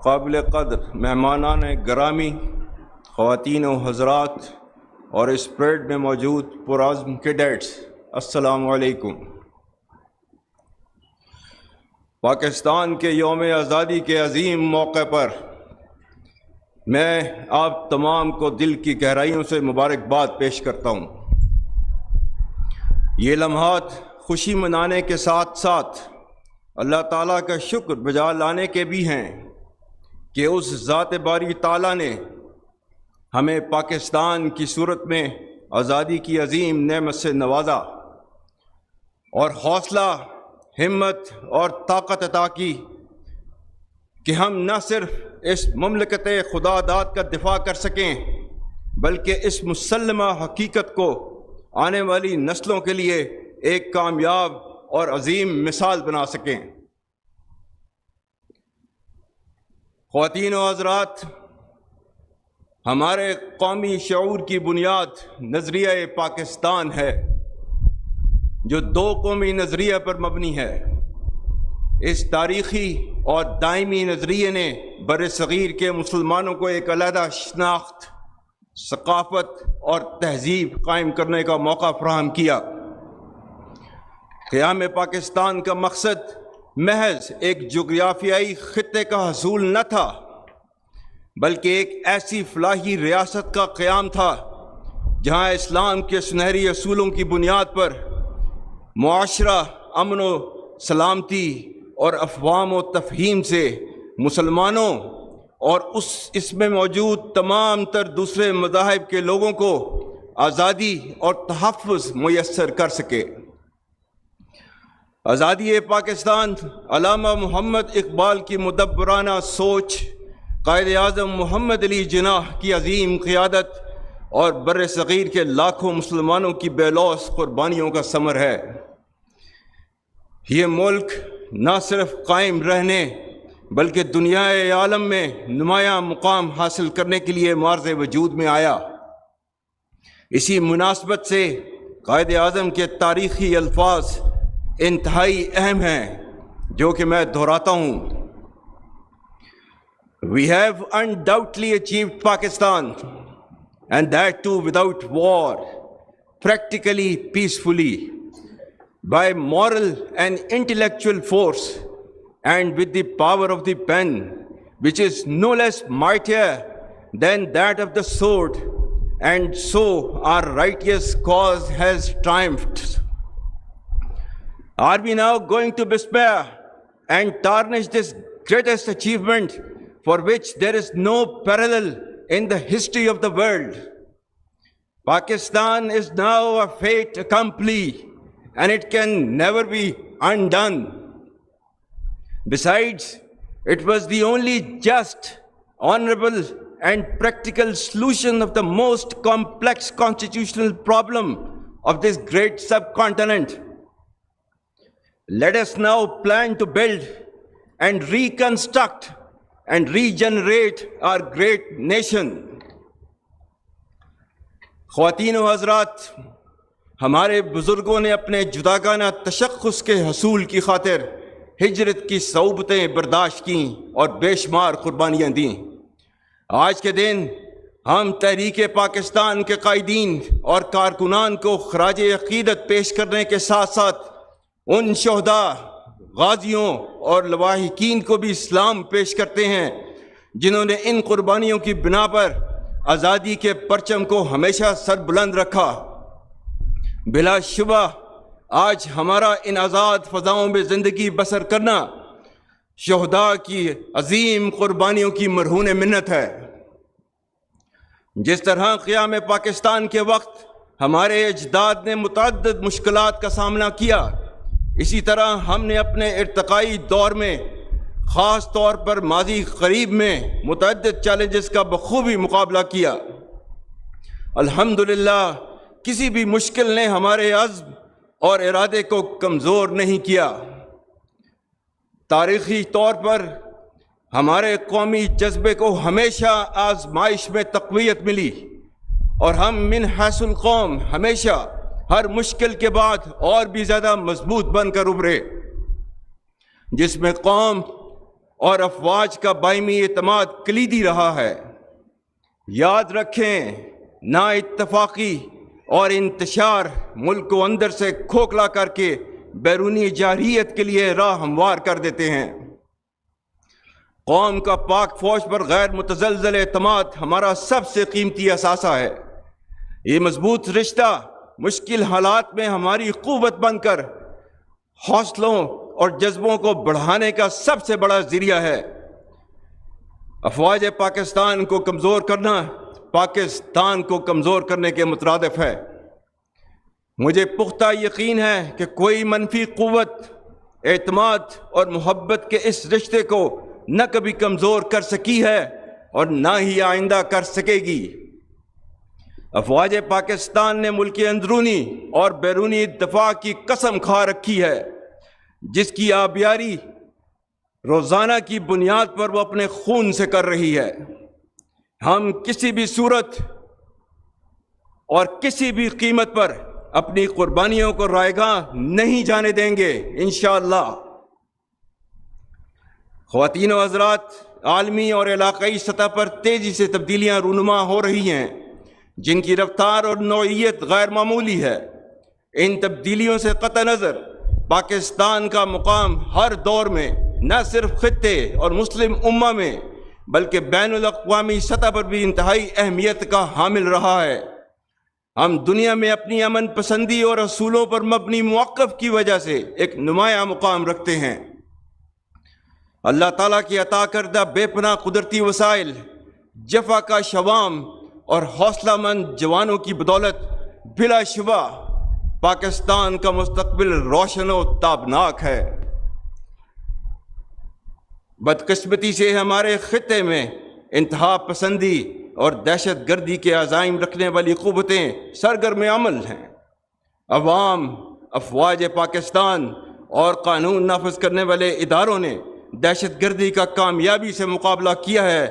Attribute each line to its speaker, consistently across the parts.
Speaker 1: قابل قدر مہمانان گرامی، خواتین و حضرات اور اس پریڈ میں موجود پرعزم کیڈٹس، السلام علیکم۔ پاکستان کے یوم آزادی کے عظیم موقع پر میں آپ تمام کو دل کی گہرائیوں سے مبارکباد پیش کرتا ہوں۔ یہ لمحات خوشی منانے کے ساتھ ساتھ اللہ تعالیٰ کا شکر بجا لانے کے بھی ہیں کہ اس ذات باری تعالیٰ نے ہمیں پاکستان کی صورت میں آزادی کی عظیم نعمت سے نوازا اور حوصلہ، ہمت اور طاقت عطا کی کہ ہم نہ صرف اس مملکت خدا داد کا دفاع کر سکیں بلکہ اس مسلمہ حقیقت کو آنے والی نسلوں کے لیے ایک کامیاب اور عظیم مثال بنا سکیں۔ خواتین و حضرات، ہمارے قومی شعور کی بنیاد نظریہ پاکستان ہے جو دو قومی نظریہ پر مبنی ہے۔ اس تاریخی اور دائمی نظریے نے بر صغیر کے مسلمانوں کو ایک علیحدہ شناخت، ثقافت اور تہذیب قائم کرنے کا موقع فراہم کیا۔ قیام پاکستان کا مقصد محض ایک جغرافیائی خطے کا حصول نہ تھا بلکہ ایک ایسی فلاحی ریاست کا قیام تھا جہاں اسلام کے سنہری اصولوں کی بنیاد پر معاشرہ امن و سلامتی اور افہام و تفہیم سے مسلمانوں اور اس میں موجود تمام تر دوسرے مذاہب کے لوگوں کو آزادی اور تحفظ میسر کر سکے۔ آزادی پاکستان علامہ محمد اقبال کی مدبرانہ سوچ، قائد اعظم محمد علی جناح کی عظیم قیادت اور بر صغیر کے لاکھوں مسلمانوں کی بے لوث قربانیوں کا ثمر ہے۔ یہ ملک نہ صرف قائم رہنے بلکہ دنیا عالم میں نمایاں مقام حاصل کرنے کے لیے معرض وجود میں آیا۔ اسی مناسبت سے قائد اعظم کے تاریخی الفاظ انتہائی اہم ہیں جو کہ میں دہراتا ہوں۔ We have undoubtedly achieved Pakistan, and that too without war, practically peacefully, by moral and intellectual force, and with the power of the pen, which is no less mightier than that of the sword, and so our righteous cause has triumphed. Are we now going to despair and tarnish this greatest achievement for which there is no parallel in the history of the world? Pakistan is now a fait accompli and it can never be undone. Besides, it was the only just, honorable and practical solution of the most complex constitutional problem of this great subcontinent. Let us now plan to build and reconstruct and regenerate our great nation. خواتین و حضرات، ہمارے بزرگوں نے اپنے جداگانہ تشخص کے حصول کی خاطر ہجرت کی صعوبتیں برداشت کیں اور بے شمار قربانیاں دیں۔ آج کے دن ہم تحریک پاکستان کے قائدین اور کارکنان کو خراج عقیدت پیش کرنے کے ساتھ ساتھ ان شہداء، غازیوں اور لواحقین کو بھی سلام پیش کرتے ہیں جنہوں نے ان قربانیوں کی بنا پر آزادی کے پرچم کو ہمیشہ سر بلند رکھا۔ بلا شبہ آج ہمارا ان آزاد فضاؤں میں زندگی بسر کرنا شہداء کی عظیم قربانیوں کی مرہون منت ہے۔ جس طرح قیام پاکستان کے وقت ہمارے اجداد نے متعدد مشکلات کا سامنا کیا، اسی طرح ہم نے اپنے ارتقائی دور میں خاص طور پر ماضی قریب میں متعدد چیلنجز کا بخوبی مقابلہ کیا۔ الحمدللہ کسی بھی مشکل نے ہمارے عزم اور ارادے کو کمزور نہیں کیا۔ تاریخی طور پر ہمارے قومی جذبے کو ہمیشہ آزمائش میں تقویت ملی اور ہم من حیث القوم ہمیشہ ہر مشکل کے بعد اور بھی زیادہ مضبوط بن کر ابھرے۔ جس میں قوم اور افواج کا باہمی اعتماد کلیدی رہا ہے۔ یاد رکھیں، نا اتفاقی اور انتشار ملک کو اندر سے کھوکھلا کر کے بیرونی جارحیت کے لیے راہ ہموار کر دیتے ہیں۔ قوم کا پاک فوج پر غیر متزلزل اعتماد ہمارا سب سے قیمتی اثاثہ ہے۔ یہ مضبوط رشتہ مشکل حالات میں ہماری قوت بن کر حوصلوں اور جذبوں کو بڑھانے کا سب سے بڑا ذریعہ ہے۔ افواج پاکستان کو کمزور کرنا پاکستان کو کمزور کرنے کے مترادف ہے۔ مجھے پختہ یقین ہے کہ کوئی منفی قوت اعتماد اور محبت کے اس رشتے کو نہ کبھی کمزور کر سکی ہے اور نہ ہی آئندہ کر سکے گی۔ افواج پاکستان نے ملک اندرونی اور بیرونی دفاع کی قسم کھا رکھی ہے، جس کی آبیاری روزانہ کی بنیاد پر وہ اپنے خون سے کر رہی ہے۔ ہم کسی بھی صورت اور کسی بھی قیمت پر اپنی قربانیوں کو رائیگاں نہیں جانے دیں گے انشاءاللہ۔ خواتین و حضرات، عالمی اور علاقائی سطح پر تیزی سے تبدیلیاں رونما ہو رہی ہیں، جن کی رفتار اور نوعیت غیر معمولی ہے۔ ان تبدیلیوں سے قطع نظر پاکستان کا مقام ہر دور میں نہ صرف خطے اور مسلم امہ میں بلکہ بین الاقوامی سطح پر بھی انتہائی اہمیت کا حامل رہا ہے۔ ہم دنیا میں اپنی امن پسندی اور اصولوں پر مبنی موقف کی وجہ سے ایک نمایاں مقام رکھتے ہیں۔ اللہ تعالیٰ کی عطا کردہ بے پناہ قدرتی وسائل، جفا کا شوام اور حوصلہ مند جوانوں کی بدولت بلا شبہ پاکستان کا مستقبل روشن و تابناک ہے۔ بدقسمتی سے ہمارے خطے میں انتہا پسندی اور دہشت گردی کے عزائم رکھنے والی قوتیں سرگرم عمل ہیں۔ عوام، افواج پاکستان اور قانون نافذ کرنے ادارے اداروں نے دہشت گردی کا کامیابی سے مقابلہ کیا ہے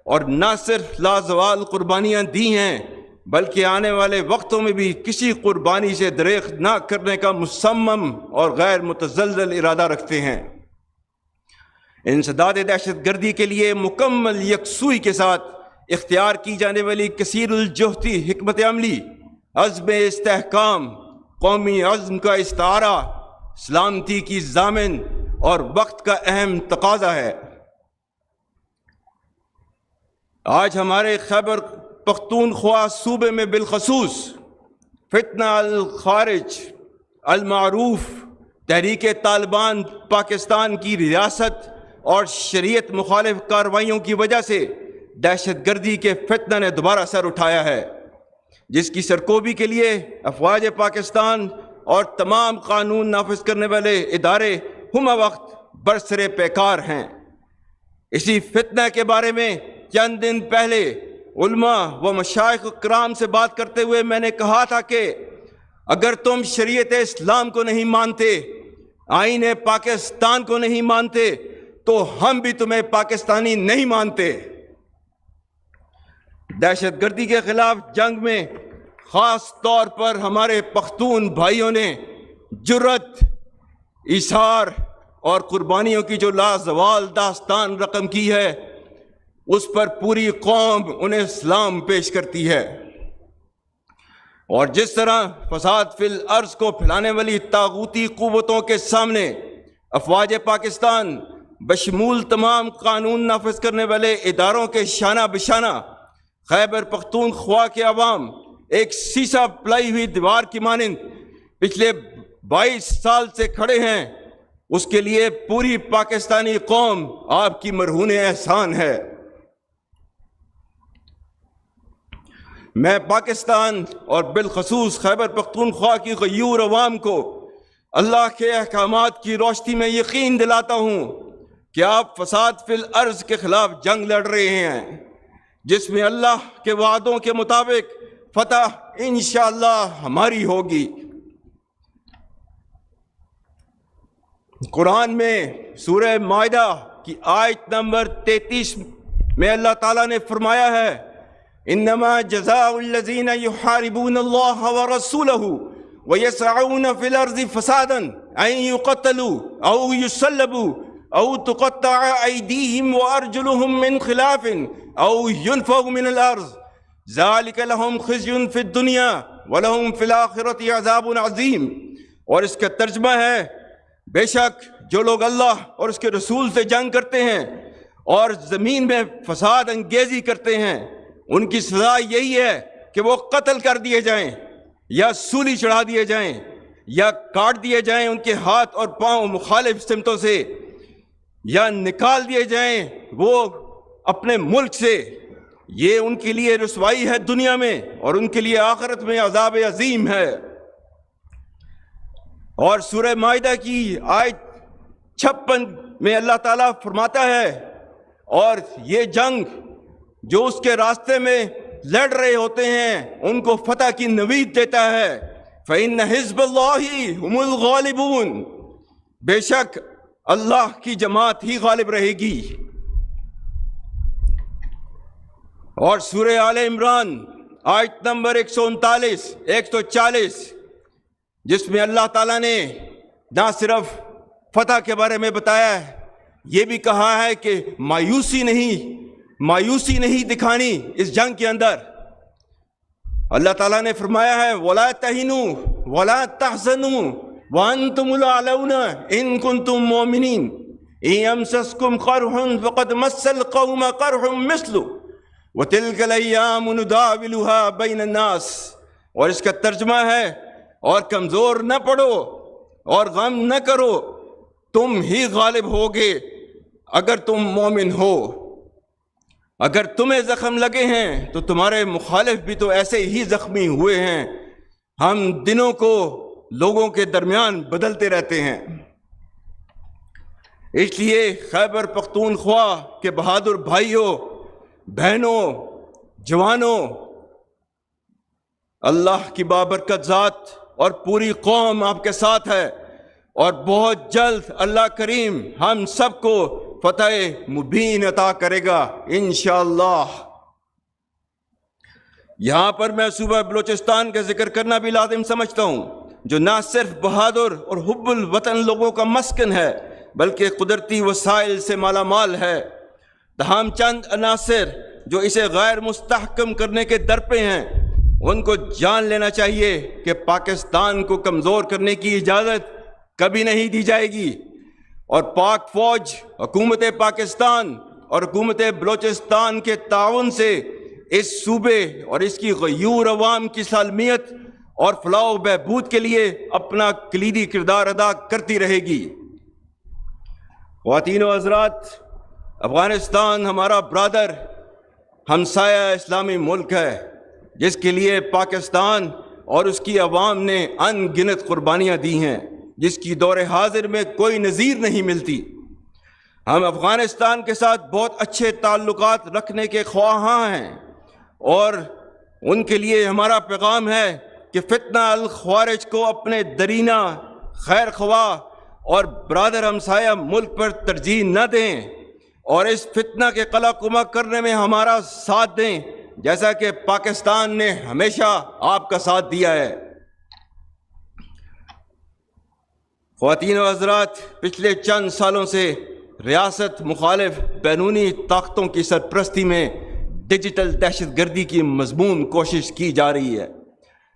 Speaker 1: اور نہ صرف لازوال قربانیاں دی ہیں بلکہ آنے والے وقتوں میں بھی کسی قربانی سے دریغ نہ کرنے کا مصمم اور غیر متزلزل ارادہ رکھتے ہیں۔ انسداد دہشت گردی کے لیے مکمل یکسوئی کے ساتھ اختیار کی جانے والی کثیر الجہتی حکمت عملی، عزم استحکام، قومی عزم کا استعارہ، سلامتی کی ضامن اور وقت کا اہم تقاضا ہے۔ آج ہمارے خیبر پختونخوا صوبے میں بالخصوص فتنہ الخارج المعروف تحریک طالبان پاکستان کی ریاست اور شریعت مخالف کارروائیوں کی وجہ سے دہشت گردی کے فتنہ نے دوبارہ سر اٹھایا ہے، جس کی سرکوبی کے لیے افواج پاکستان اور تمام قانون نافذ کرنے والے ادارے ہمہ وقت برسر پیکار ہیں۔ اسی فتنہ کے بارے میں چند دن پہلے علماء و مشائخ کرام سے بات کرتے ہوئے میں نے کہا تھا کہ اگر تم شریعت اسلام کو نہیں مانتے، آئین پاکستان کو نہیں مانتے، تو ہم بھی تمہیں پاکستانی نہیں مانتے۔ دہشت گردی کے خلاف جنگ میں خاص طور پر ہمارے پختون بھائیوں نے جرأت، ایثار اور قربانیوں کی جو لازوال داستان رقم کی ہے، اس پر پوری قوم انہیں سلام پیش کرتی ہے۔ اور جس طرح فساد فی الارض کو پھیلانے والی طاغوتی قوتوں کے سامنے افواج پاکستان بشمول تمام قانون نافذ کرنے والے اداروں کے شانہ بشانہ خیبر پختونخوا کے عوام ایک سیسا پلائی ہوئی دیوار کی مانند پچھلے 22 سال سے کھڑے ہیں، اس کے لیے پوری پاکستانی قوم آپ کی مرہون احسان ہے۔ میں پاکستان اور بالخصوص خیبر پختونخوا کی غیور عوام کو اللہ کے احکامات کی روشنی میں یقین دلاتا ہوں کہ آپ فساد فی الارض کے خلاف جنگ لڑ رہے ہیں، جس میں اللہ کے وعدوں کے مطابق فتح انشاءاللہ ہماری ہوگی۔ قرآن میں سورہ مائدہ کی آیت نمبر 33 میں اللہ تعالیٰ نے فرمایا ہے، انما جزاء الذین یحاربون اللہ ورسولہ ویسعون فی الارض فسادا ان یقتلوا او یصلبوا أو تقطع أيديهم وأرجلهم من خلاف أو ينفوا من الأرض ذلك لهم خزي في الدنيا ولهم في الآخرة عذاب عظيم۔ اور اس کا ترجمہ ہے، بے شک جو لوگ اللہ اور اس کے رسول سے جنگ کرتے ہیں اور زمین میں فساد انگیزی کرتے ہیں، ان کی سزا یہی ہے کہ وہ قتل کر دیے جائیں یا سولی چڑھا دیے جائیں یا کاٹ دیے جائیں ان کے ہاتھ اور پاؤں مخالف سمتوں سے، یا نکال دیے جائیں وہ اپنے ملک سے۔ یہ ان کے لیے رسوائی ہے دنیا میں اور ان کے لیے آخرت میں عذاب عظیم ہے۔ اور سورہ مائدہ کی آیت 56 میں اللہ تعالیٰ فرماتا ہے، اور یہ جنگ جو اس کے راستے میں لڑ رہے ہوتے ہیں ان کو فتح کی نوید دیتا ہے، فَإِنَّ حِزْبَ اللَّهِ هُمُ الْغَالِبُونَ، بے شک اللہ کی جماعت ہی غالب رہے گی۔ اور سورہ آل عمران آیت نمبر 139 140، جس میں اللہ تعالیٰ نے نہ صرف فتح کے بارے میں بتایا ہے، یہ بھی کہا ہے کہ مایوسی نہیں دکھانی اس جنگ کے اندر۔ اللہ تعالیٰ نے فرمایا ہے وَلَا تَهِنُوا وَلَا تَحْزَنُوا وَأَنْتُمُ الْأَعْلَوْنَ إِن كُنتُم مُّؤْمِنِينَ إِن يَمْسَسْكُمْ قَرْحٌ فَقَدْ مَسَّ الْقَوْمَ قَرْحٌ مِثْلُهُ وَتِلْكَ الْأَيَّامُ نُدَاوِلُهَا بَيْنَ النَّاسِ۔ اور اس کا ترجمہ ہے، اور کمزور نہ پڑو اور غم نہ کرو، تم ہی غالب ہوگے اگر تم مومن ہو۔ اگر تمہیں زخم لگے ہیں تو تمہارے مخالف بھی تو ایسے ہی زخمی ہوئے ہیں۔ ہم دنوں کو لوگوں کے درمیان بدلتے رہتے ہیں۔ اس لیے خیبر پختونخوا کے بہادر بھائیوں، بہنوں، جوانوں، اللہ کی بابرکت ذات اور پوری قوم آپ کے ساتھ ہے، اور بہت جلد اللہ کریم ہم سب کو فتح مبین عطا کرے گا انشاءاللہ۔ یہاں پر میں صوبہ بلوچستان کا ذکر کرنا بھی لازم سمجھتا ہوں، جو نہ صرف بہادر اور حب الوطن لوگوں کا مسکن ہے بلکہ قدرتی وسائل سے مالا مال ہے۔ تاہم چند عناصر جو اسے غیر مستحکم کرنے کے در پہ ہیں، ان کو جان لینا چاہیے کہ پاکستان کو کمزور کرنے کی اجازت کبھی نہیں دی جائے گی، اور پاک فوج، حکومت پاکستان اور حکومت بلوچستان کے تعاون سے اس صوبے اور اس کی غیور عوام کی سالمیت اور فلاح و بہبود کے لیے اپنا کلیدی کردار ادا کرتی رہے گی۔ خواتین و حضرات، افغانستان ہمارا برادر ہمسایہ اسلامی ملک ہے، جس کے لیے پاکستان اور اس کی عوام نے ان گنت قربانیاں دی ہیں، جس کی دور حاضر میں کوئی نظیر نہیں ملتی۔ ہم افغانستان کے ساتھ بہت اچھے تعلقات رکھنے کے خواہاں ہیں، اور ان کے لیے ہمارا پیغام ہے کہ فتنہ الخوارج کو اپنے درینہ، خیر خواہ اور برادر ہمسایہ ملک پر ترجیح نہ دیں، اور اس فتنہ کے قلع قمع کرنے میں ہمارا ساتھ دیں، جیسا کہ پاکستان نے ہمیشہ آپ کا ساتھ دیا ہے۔ خواتین و حضرات، پچھلے چند سالوں سے ریاست مخالف بیرونی طاقتوں کی سرپرستی میں ڈیجیٹل دہشت گردی کی مضمون کوشش کی جا رہی ہے،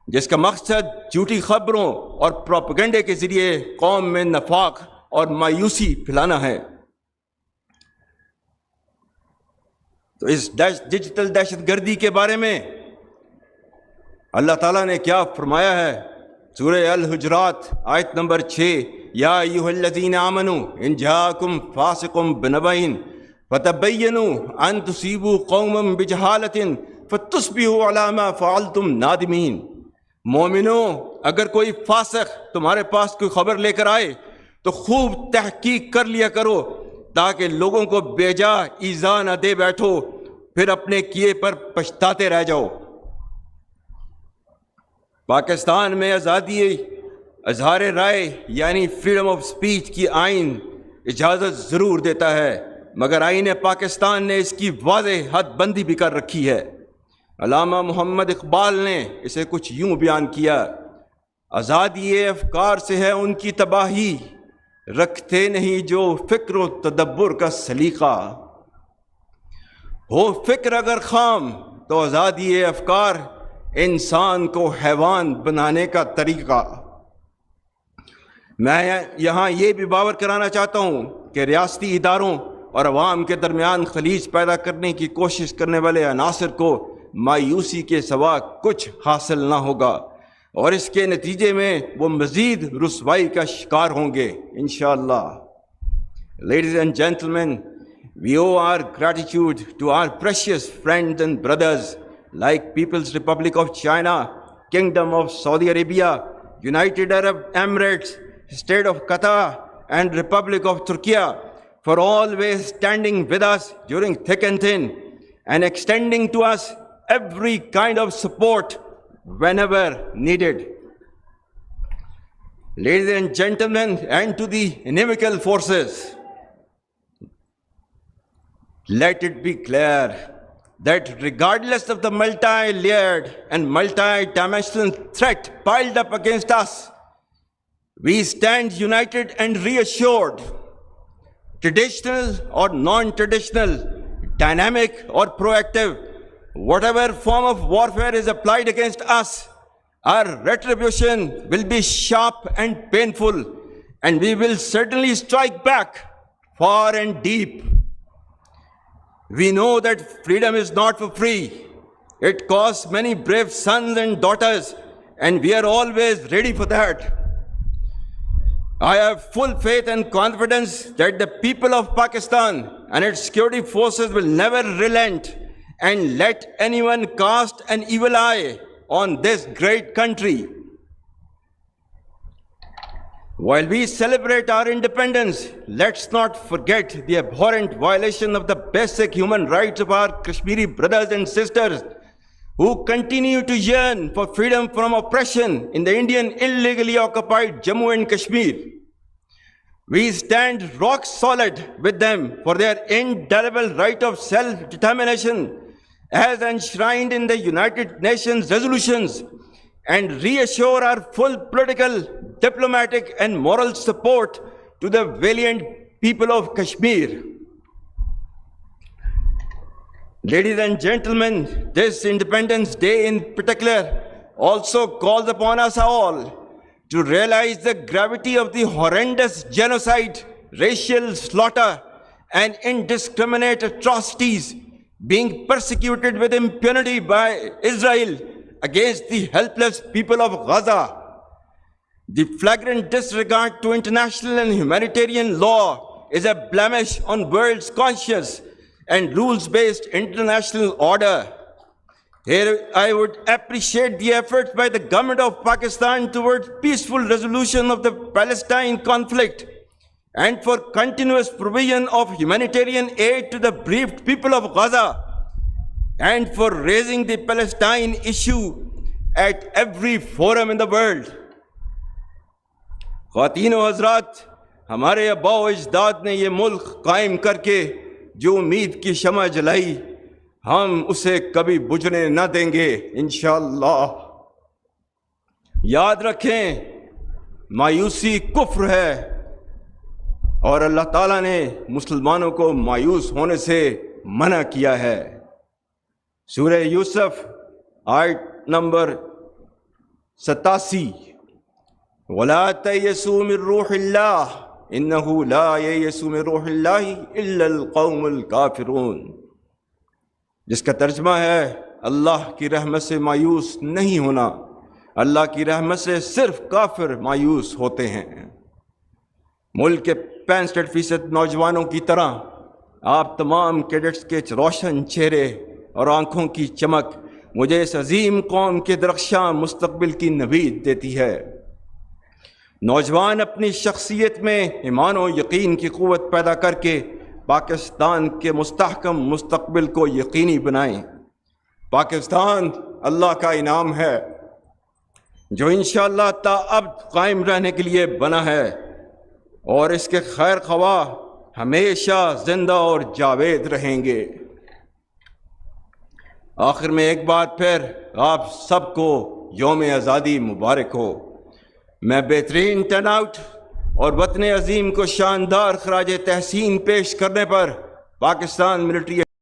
Speaker 1: جس کا مقصد جھوٹی خبروں اور پروپیگنڈے کے ذریعے قوم میں نفاق اور مایوسی پھیلانا ہے۔ تو اس ڈیجیٹل دہشت گردی کے بارے میں اللہ تعالیٰ نے کیا فرمایا ہے؟ سورہ الحجرات آیت نمبر 6، یا ایھا الذین آمنوا ان جاءکم فاسق بنبأ فتبینوا ان تصیبوا قوما بجہالۃ فتصبحوا علی ما فعلتم نادمین۔ مومنوں، اگر کوئی فاسق تمہارے پاس کوئی خبر لے کر آئے تو خوب تحقیق کر لیا کرو، تاکہ لوگوں کو بے جا ایذا نہ دے بیٹھو، پھر اپنے کیے پر پچھتاتے رہ جاؤ۔ پاکستان میں آزادی اظہار رائے یعنی فریڈم آف سپیچ کی آئین اجازت ضرور دیتا ہے، مگر آئین پاکستان نے اس کی واضح حد بندی بھی کر رکھی ہے۔ علامہ محمد اقبال نے اسے کچھ یوں بیان کیا: آزادی افکار سے ہے ان کی تباہی، رکھتے نہیں جو فکر و تدبر کا سلیقہ. ہو فکر اگر خام تو آزادی افکار انسان کو حیوان بنانے کا طریقہ. میں یہاں یہ بھی باور کرانا چاہتا ہوں کہ ریاستی اداروں اور عوام کے درمیان خلیج پیدا کرنے کی کوشش کرنے والے عناصر کو مایوسی کے سوا کچھ حاصل نہ ہوگا، اور اس کے نتیجے میں وہ مزید رسوائی کا شکار ہوں گے انشاءاللہ. Ladies and gentlemen, we owe our gratitude to our precious friends and brothers like People's Republic of China, Kingdom of Saudi Arabia, United Arab Emirates, State of Qatar, and Republic of Turkey for always standing with us during thick and thin and extending to us every kind of support whenever needed. Ladies and gentlemen, and to the inimical forces, let it be clear that regardless of the multi-layered and multi-dimensional threat piled up against us, we stand united and reassured. Traditional or non-traditional, dynamic or proactive, whatever form of warfare is applied against us, our retribution will be sharp and painful, and we will certainly strike back far and deep. We know that freedom is not for free. It costs many brave sons and daughters, and we are always ready for that. I have full faith and confidence that the people of Pakistan and its security forces will never relent and let anyone cast an evil eye on this great country. While we celebrate our independence, let's not forget the abhorrent violation of the basic human rights of our Kashmiri brothers and sisters who continue to yearn for freedom from oppression in the Indian illegally occupied Jammu and Kashmir. We stand rock solid with them for their indelible right of self-determination as enshrined in the United Nations resolutions, and reassure our full political, diplomatic, and moral support to the valiant people of Kashmir. Ladies and gentlemen, this Independence Day in particular also calls upon us all to realize the gravity of the horrendous genocide, racial slaughter, and indiscriminate atrocities being persecuted with impunity by Israel against the helpless people of Gaza. The flagrant disregard to international and humanitarian law is a blemish on world's conscience and rules-based international order. Here I would appreciate the efforts by the government of Pakistan towards peaceful resolution of the Palestine conflict and for continuous provision of humanitarian aid to the bereaved people of Gaza, and for raising the Palestine issue at every forum in the world. خواتین و حضرات، ہمارے آباء و اجداد نے یہ ملک قائم کر کے جو امید کی شمع جلائی، ہم اسے کبھی بجھنے نہ دیں گے انشاءاللہ. یاد رکھیں، مایوسی کفر ہے، اور اللہ تعالیٰ نے مسلمانوں کو مایوس ہونے سے منع کیا ہے. سورہ یوسف آیت نمبر 87، وَلَا تَيْأَسُوا مِن رُوحِ اللَّهِ إِنَّهُ لَا يَيْأَسُ مِن رُوحِ اللَّهِ إِلَّا الْقَوْمُ الْكَافِرُونَ، جس کا ترجمہ ہے اللہ کی رحمت سے مایوس نہیں ہونا، اللہ کی رحمت سے صرف کافر مایوس ہوتے ہیں. ملک کے 65% نوجوانوں کی طرح آپ تمام کیڈٹس کے روشن چہرے اور آنکھوں کی چمک مجھے اس عظیم قوم کے درخشاں مستقبل کی نوید دیتی ہے. نوجوان اپنی شخصیت میں ایمان و یقین کی قوت پیدا کر کے پاکستان کے مستحکم مستقبل کو یقینی بنائیں. پاکستان اللہ کا انعام ہے جو انشاءاللہ تا ابد قائم رہنے کے لیے بنا ہے، اور اس کے خیر خواہ ہمیشہ زندہ اور جاوید رہیں گے. آخر میں ایک بار پھر آپ سب کو یوم آزادی مبارک ہو. میں بہترین ٹرن آؤٹ اور وطن عظیم کو شاندار خراج تحسین پیش کرنے پر پاکستان ملٹری